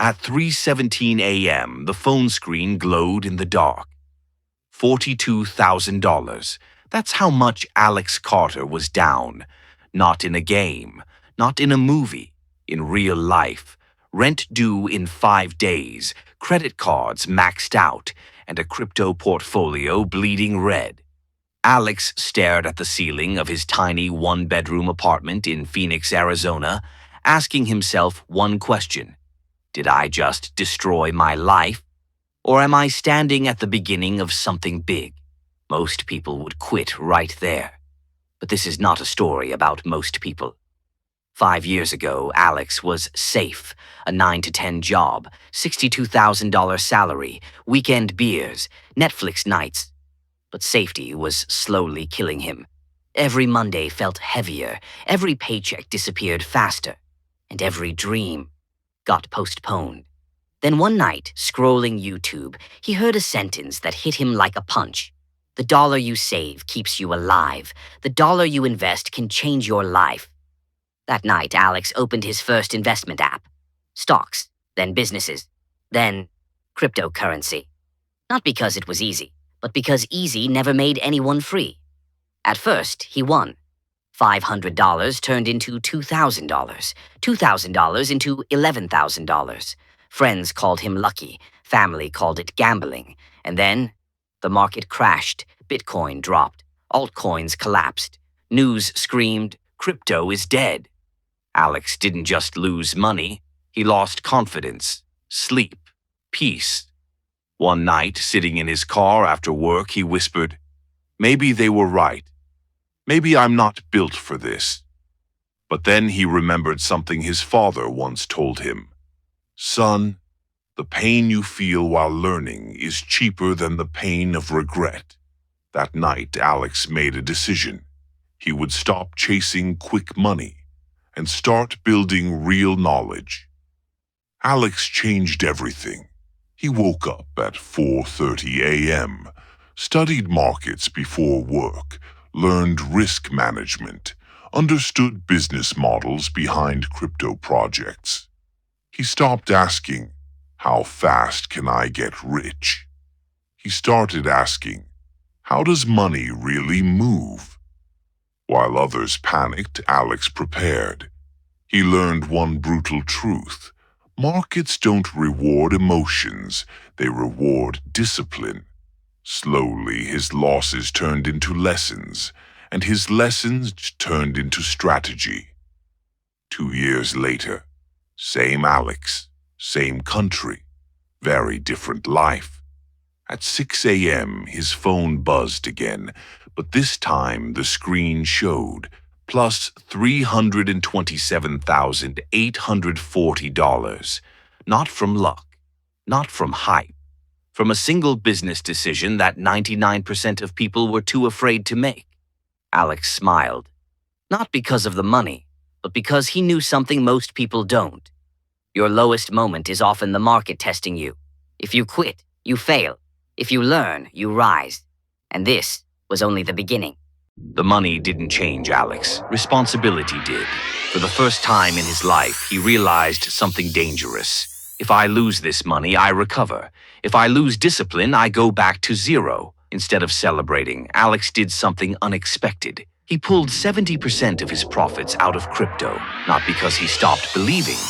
At 3:17 a.m., the phone screen glowed in the dark. $42,000. That's how much Alex Carter was down. Not in a game, not in a movie, in real life. Rent due in 5 days, credit cards maxed out, and a crypto portfolio bleeding red. Alex stared at the ceiling of his tiny one-bedroom apartment in Phoenix, Arizona, asking himself one question. Did I just destroy my life? Or am I standing at the beginning of something big? Most people would quit right there. But this is not a story about most people. 5 years ago, Alex was safe, a 9 to 10 job, $62,000 salary, weekend beers, Netflix nights. But safety was slowly killing him. Every Monday felt heavier, every paycheck disappeared faster, and every dream got postponed. Then one night, scrolling YouTube, he heard a sentence that hit him like a punch. The dollar you save keeps you alive. The dollar you invest can change your life. That night, Alex opened his first investment app. Stocks, then businesses, then cryptocurrency. Not because it was easy, but because easy never made anyone free. At first, he won. $500 turned into $2,000, $2,000 into $11,000. Friends called him lucky, family called it gambling, and then the market crashed, Bitcoin dropped, altcoins collapsed, news screamed, crypto is dead. Alex didn't just lose money, he lost confidence, sleep, peace. One night, sitting in his car after work, he whispered, "Maybe they were right. Maybe I'm not built for this." But then he remembered something his father once told him. "Son, the pain you feel while learning is cheaper than the pain of regret." That night, Alex made a decision. He would stop chasing quick money and start building real knowledge. Alex changed everything. He woke up at 4:30 a.m., studied markets before work, learned risk management, understood business models behind crypto projects. He stopped asking, "How fast can I get rich?" He started asking, "How does money really move?" While others panicked, Alex prepared. He learned one brutal truth. Markets don't reward emotions, they reward discipline. Slowly, his losses turned into lessons, and his lessons turned into strategy. 2 years later, same Alex, same country, very different life. At 6 a.m., his phone buzzed again, but this time the screen showed plus $327,840. Not from luck, not from hype, from a single business decision that 99% of people were too afraid to make. Alex smiled, not because of the money, but because he knew something most people don't. Your lowest moment is often the market testing you. If you quit, you fail. If you learn, you rise. And this was only the beginning. The money didn't change Alex. Responsibility did. For the first time in his life, he realized something dangerous. If I lose this money, I recover. If I lose discipline, I go back to zero. Instead of celebrating, Alex did something unexpected. He pulled 70% of his profits out of crypto, not because he stopped believing,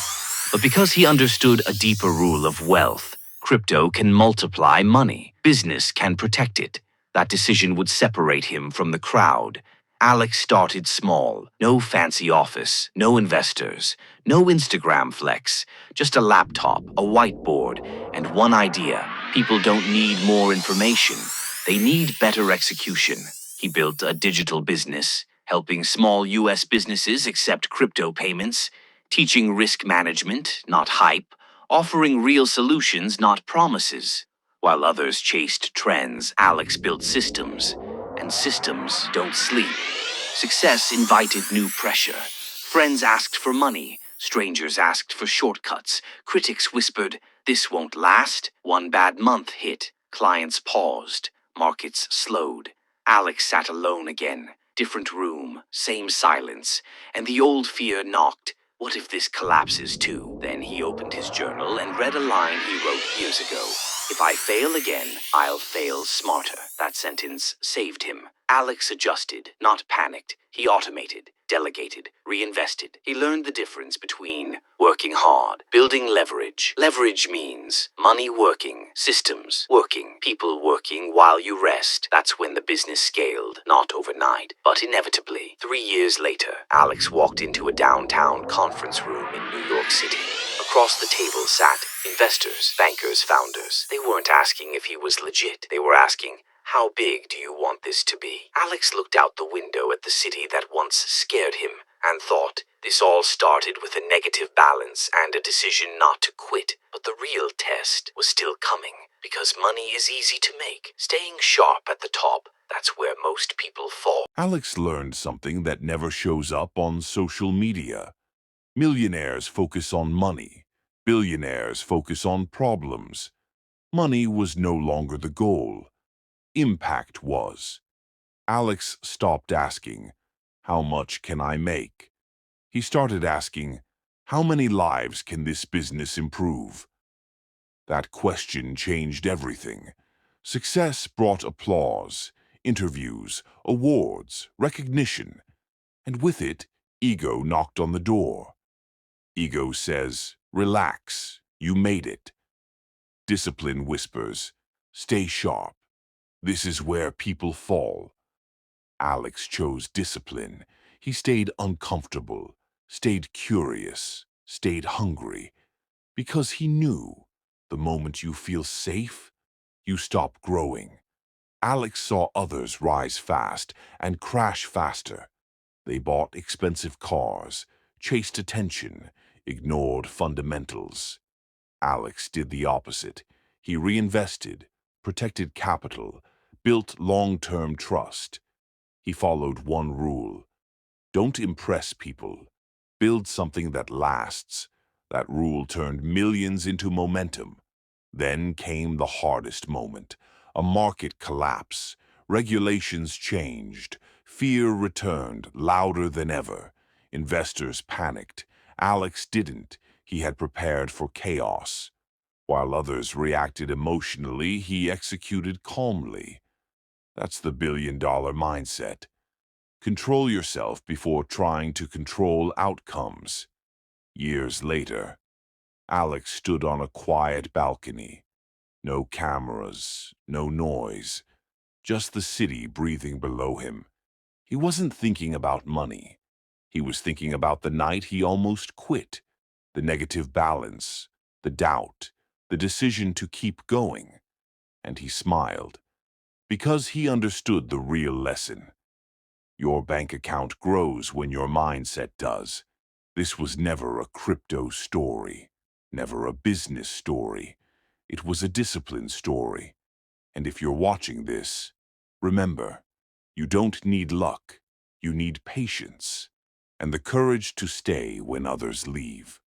but because he understood a deeper rule of wealth. Crypto can multiply money. Business can protect it. That decision would separate him from the crowd. Alex started small. No fancy office, no investors, no Instagram flex, just a laptop, a whiteboard, and one idea. People don't need more information. They need better execution. He built a digital business, helping small U.S. businesses accept crypto payments, teaching risk management, not hype, offering real solutions, not promises. While others chased trends, Alex built systems, and systems don't sleep. Success invited new pressure. Friends asked for money, strangers asked for shortcuts, critics whispered, "This won't last." One bad month hit, clients paused, markets slowed. Alex sat alone again, different room, same silence, and the old fear knocked. What if this collapses too? Then he opened his journal and read a line he wrote years ago. If I fail again, I'll fail smarter. That sentence saved him. Alex adjusted, not panicked. He automated, delegated, reinvested. He learned the difference between working hard, building leverage. Leverage means money working, systems working, people working while you rest. That's when the business scaled, not overnight, but inevitably. 3 years later, Alex walked into a downtown conference room in New York City. Across the table sat investors, bankers, founders. They weren't asking if he was legit. They were asking, how big do you want this to be? Alex looked out the window at the city that once scared him and thought, this all started with a negative balance and a decision not to quit. But the real test was still coming, because money is easy to make. Staying sharp at the top, that's where most people fall. Alex learned something that never shows up on social media. Millionaires focus on money. Billionaires focus on problems. Money was no longer the goal. Impact was. Alex stopped asking, how much can I make? He started asking, how many lives can this business improve? That question changed everything. Success brought applause, interviews, awards, recognition, and with it, ego knocked on the door. Ego says, relax, you made it. Discipline whispers, stay sharp. This is where people fall. Alex chose discipline. He stayed uncomfortable, stayed curious, stayed hungry, because he knew the moment you feel safe, you stop growing. Alex saw others rise fast and crash faster. They bought expensive cars, chased attention, ignored fundamentals. Alex did the opposite. He reinvested, protected capital, built long-term trust. He followed one rule: don't impress people. Build something that lasts. That rule turned millions into momentum. Then came the hardest moment. A market collapse. Regulations changed. Fear returned, louder than ever. Investors panicked. Alex didn't. He had prepared for chaos. While others reacted emotionally, he executed calmly. That's the billion-dollar mindset. Control yourself before trying to control outcomes. Years later, Alex stood on a quiet balcony. No cameras, no noise, just the city breathing below him. He wasn't thinking about money. He was thinking about the night he almost quit, the negative balance, the doubt, the decision to keep going. And he smiled, because he understood the real lesson. Your bank account grows when your mindset does. This was never a crypto story, never a business story. It was a discipline story. And if you're watching this, remember, you don't need luck. You need patience and the courage to stay when others leave.